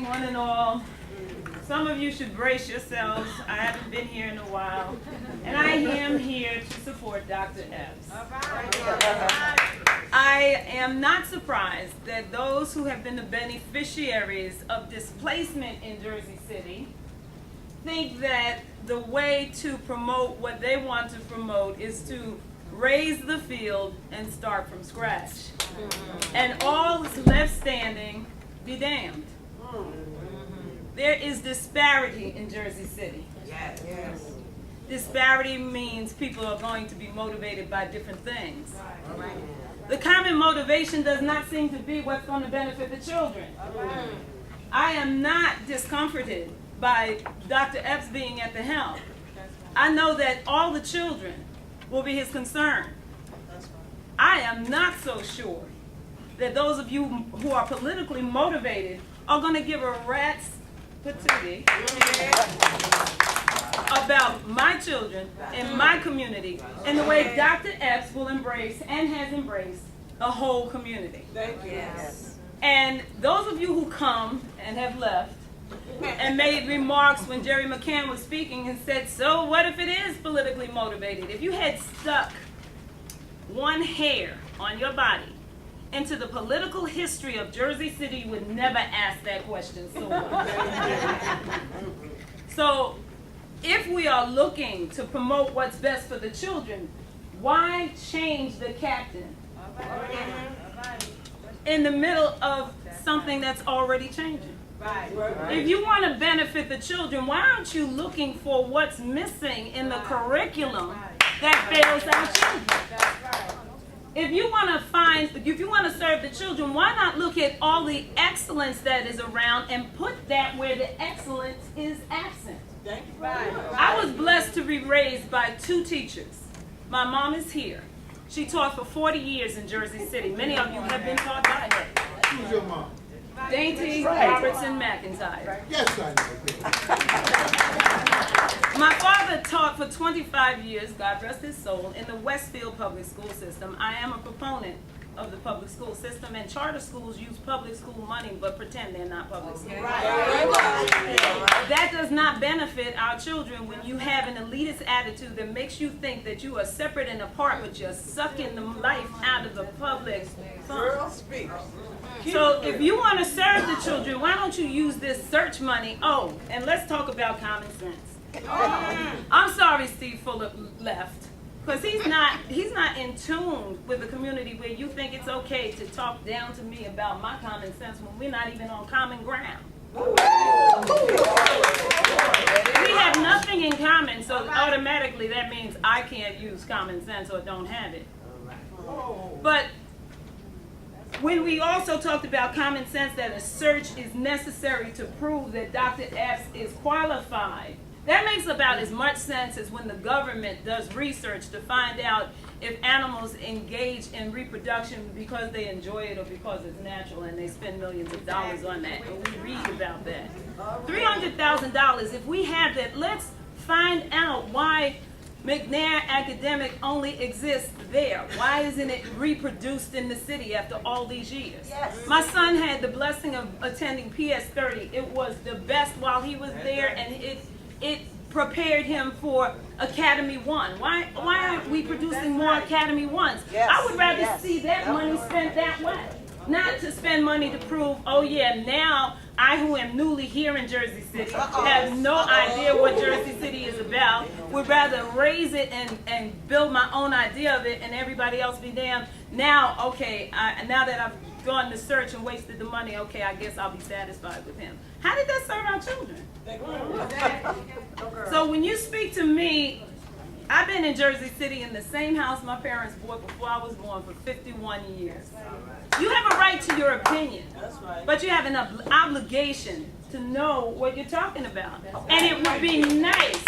evening, one and all. Some of you should brace yourselves. I haven't been here in a while. And I am here to support Dr. Epps. I am not surprised that those who have been the beneficiaries of displacement in Jersey City think that the way to promote what they want to promote is to raise the field and start from scratch. And all left standing be damned. There is disparity in Jersey City. Yes. Disparity means people are going to be motivated by different things. The common motivation does not seem to be what's going to benefit the children. I am not discomforted by Dr. Epps being at the helm. I know that all the children will be his concern. I am not so sure that those of you who are politically motivated are going to give a rat's patootie about my children and my community and the way Dr. Epps will embrace and has embraced a whole community. Thank you. Yes. And those of you who come and have left and made remarks when Jerry McCann was speaking and said, so what if it is politically motivated? If you had stuck one hair on your body into the political history of Jersey City, you would never ask that question so much. So if we are looking to promote what's best for the children, why change the captain in the middle of something that's already changing? If you want to benefit the children, why aren't you looking for what's missing in the curriculum that fails our children? If you want to serve the children, why not look at all the excellence that is around and put that where the excellence is absent? I was blessed to be raised by two teachers. My mom is here. She taught for 40 years in Jersey City. Many of you have been taught by her. Who's your mom? Dainty Robertson McIntyre. Yes, I know. My father taught for 25 years, God rest his soul, in the Westfield public school system. I am a proponent of the public school system, and charter schools use public school money but pretend they're not public schools. That does not benefit our children when you have an elitist attitude that makes you think that you are separate and apart, but you're sucking the life out of the public fund. So if you want to serve the children, why don't you use this search money? Oh, and let's talk about common sense. I'm sorry Steve Fuller left, because he's not in tune with the community where you think it's okay to talk down to me about my common sense when we're not even on common ground. We have nothing in common, so automatically that means I can't use common sense or don't have it. But when we also talked about common sense, that a search is necessary to prove that Dr. Epps is qualified, that makes about as much sense as when the government does research to find out if animals engage in reproduction because they enjoy it or because it's natural, and they spend millions of dollars on that. And we read about that. $300,000, if we have that, let's find out why McNair Academic only exists there. Why isn't it reproduced in the city after all these years? Yes. My son had the blessing of attending PS30. It was the best while he was there, and it prepared him for Academy One. Why aren't we producing more Academy Ones? Yes. I would rather see that money spent that way. Not to spend money to prove, oh yeah, now I, who am newly here in Jersey City, have no idea what Jersey City is about, would rather raise it and build my own idea of it, and everybody else be damned. Now, okay, now that I've gone to search and wasted the money, okay, I guess I'll be satisfied with him. How did that serve our children? So when you speak to me, I've been in Jersey City in the same house my parents bought before I was born for 51 years. You have a right to your opinion, but you have an obligation to know what you're talking about. And it would be nice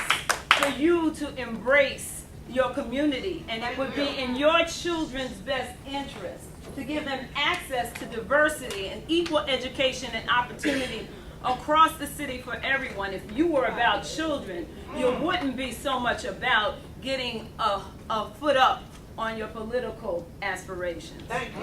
for you to embrace your community, and it would be in your children's best interest to give them access to diversity and equal education and opportunity across the city for everyone. If you were about children, you wouldn't be so much about getting a foot up on your political aspirations. Thank you.